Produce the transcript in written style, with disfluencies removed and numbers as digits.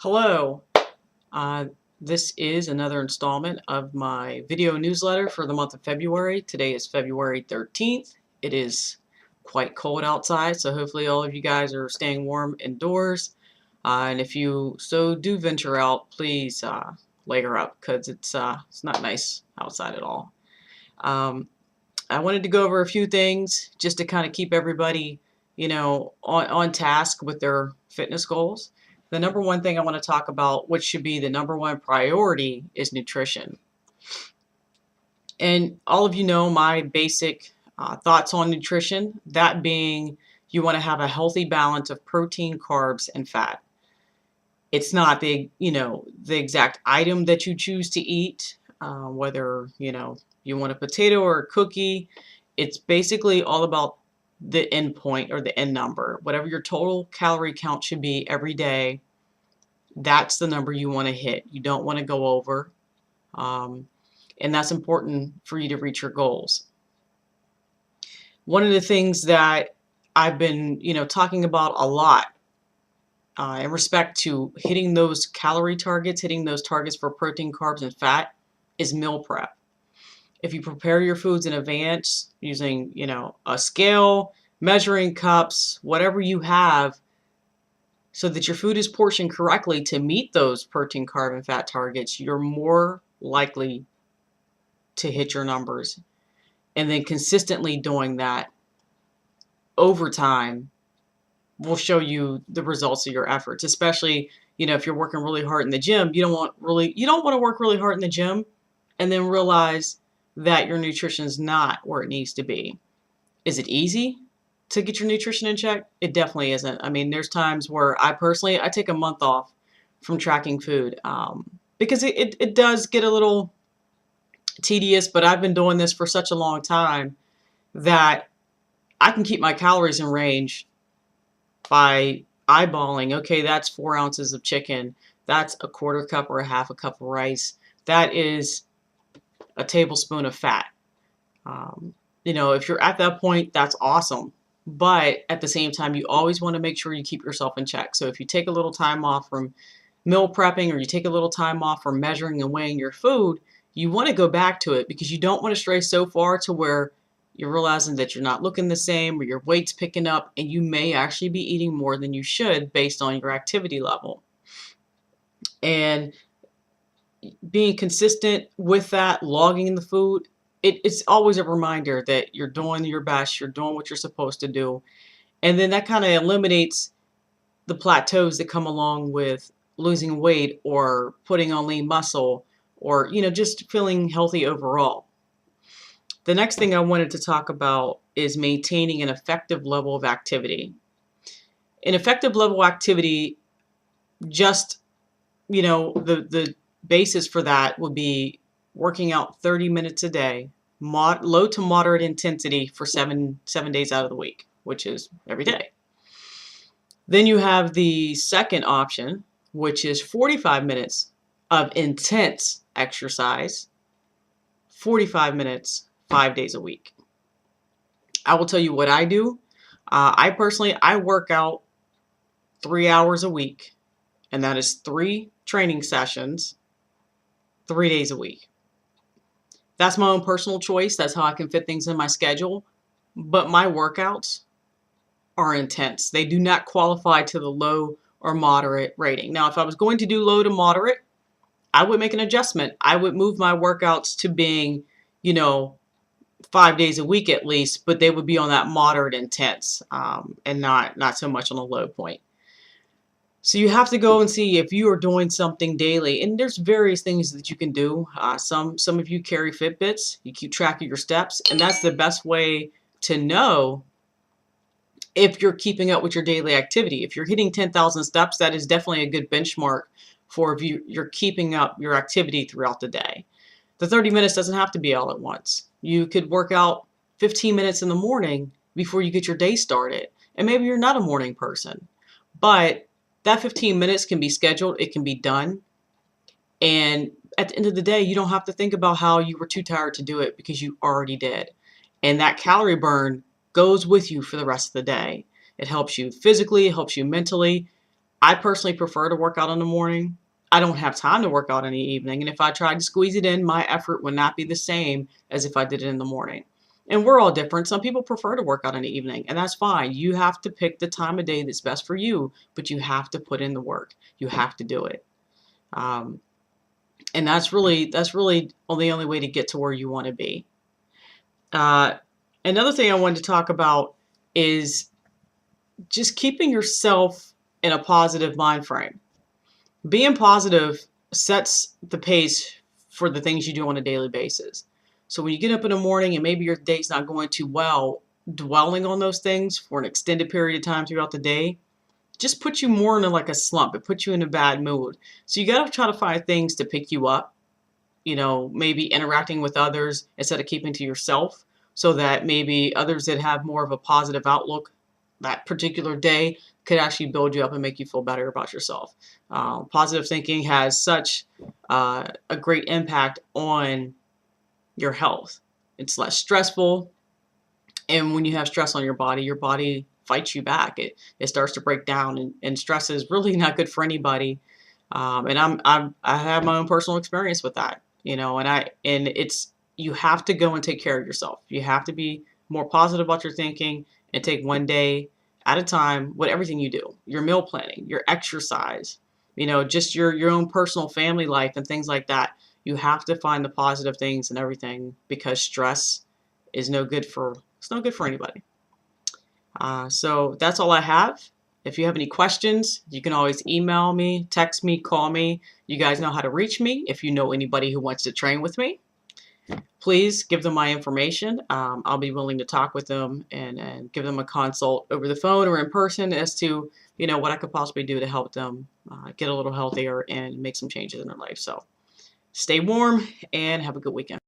Hello, uh, this is another installment of my video newsletter for the month of February. Today is February 13th. It is quite cold outside, so hopefully all of you guys are staying warm indoors. And if you do venture out, please layer up because it's not nice outside at all. I wanted to go over a few things just to kind of keep everybody, on task with their fitness goals. The number one thing I want to talk about, which should be the number one priority, is nutrition. And all of you know my basic thoughts on nutrition, that being you want to have a healthy balance of protein, carbs, and fat. It's not the exact item that you choose to eat, whether you want a potato or a cookie. It's basically all about the end point or the end number. Whatever your total calorie count should be every day, that's the number you want to hit. You don't want to go over. And that's important for you to reach your goals. One of the things that I've been, talking about a lot in respect to hitting those calorie targets, hitting those targets for protein, carbs, and fat is meal prep. If you prepare your foods in advance using, a scale, measuring cups, whatever you have, so that your food is portioned correctly to meet those protein, carb, and fat targets, you're more likely to hit your numbers. And then consistently doing that over time will show you the results of your efforts, especially, if you're working really hard in the gym. You don't want to work really hard in the gym and then realize that your nutrition is not where it needs to be. Is it easy to get your nutrition in check? It definitely isn't. I mean, there's times where I take a month off from tracking food because it does get a little tedious, but I've been doing this for such a long time that I can keep my calories in range by eyeballing. Okay, that's 4 ounces of chicken. That's a quarter cup or a half a cup of rice. That is a tablespoon of fat. If you're at that point, that's awesome. But at the same time, you always want to make sure you keep yourself in check. So if you take a little time off from meal prepping, or you take a little time off from measuring and weighing your food, you want to go back to it because you don't want to stray so far to where you're realizing that you're not looking the same or your weight's picking up, and you may actually be eating more than you should based on your activity level. And being consistent with that, logging in the food, it's always a reminder that you're doing your best, you're doing what you're supposed to do. And then that kind of eliminates the plateaus that come along with losing weight or putting on lean muscle or, just feeling healthy overall. The next thing I wanted to talk about is maintaining an effective level of activity. An effective level of activity, just, the basis for that would be working out 30 minutes a day, low to moderate intensity for seven days out of the week, which is every day. Then you have the second option, which is 45 minutes of intense exercise, 45 minutes, 5 days a week. I will tell you what I do. I work out 3 hours a week, and that is 3 training sessions, 3 days a week. That's my own personal choice. That's how I can fit things in my schedule. But my workouts are intense. They do not qualify to the low or moderate rating. Now, if I was going to do low to moderate, I would make an adjustment. I would move my workouts to being, 5 days a week at least, but they would be on that moderate intense and not so much on the low point. So you have to go and see if you are doing something daily, and there's various things that you can do. Some of you carry Fitbits. You keep track of your steps, and that's the best way to know if you're keeping up with your daily activity. If you're hitting 10,000 steps, that is definitely a good benchmark for if you're keeping up your activity throughout the day. The 30 minutes doesn't have to be all at once. You could work out 15 minutes in the morning before you get your day started, and maybe you're not a morning person, but that 15 minutes can be scheduled, it can be done, and at the end of the day, you don't have to think about how you were too tired to do it because you already did. And that calorie burn goes with you for the rest of the day. It helps you physically, it helps you mentally. I personally prefer to work out in the morning. I don't have time to work out in the evening, and if I tried to squeeze it in, my effort would not be the same as if I did it in the morning. And we're all different. Some people prefer to work out in the evening, and that's fine. You have to pick the time of day that's best for you, but you have to put in the work. You have to do it. Um, and that's really the only way to get to where you want to be. Uh, Another thing I wanted to talk about is just keeping yourself in a positive mind frame. Being positive sets the pace for the things you do on a daily basis. So when you get up in the morning and maybe your day's not going too well, dwelling on those things for an extended period of time throughout the day just puts you more in like a slump. It puts you in a bad mood. So you got to try to find things to pick you up, maybe interacting with others instead of keeping to yourself, so that maybe others that have more of a positive outlook that particular day could actually build you up and make you feel better about yourself. Positive thinking has such a great impact on your health. It's less stressful. And when you have stress on your body fights you back. It starts to break down, and stress is really not good for anybody. And I have my own personal experience with that, and it's, you have to go and take care of yourself. You have to be more positive about your thinking and take one day at a time with everything you do. Your meal planning, your exercise, just your own personal family life and things like that. You have to find the positive things in everything, because stress is no good for it's no good for anybody. So that's all I have. If you have any questions, you can always email me, text me, call me. You guys know how to reach me. If you know anybody who wants to train with me, please give them my information. I'll be willing to talk with them and give them a consult over the phone or in person as to what I could possibly do to help them get a little healthier and make some changes in their life. So stay warm and have a good weekend.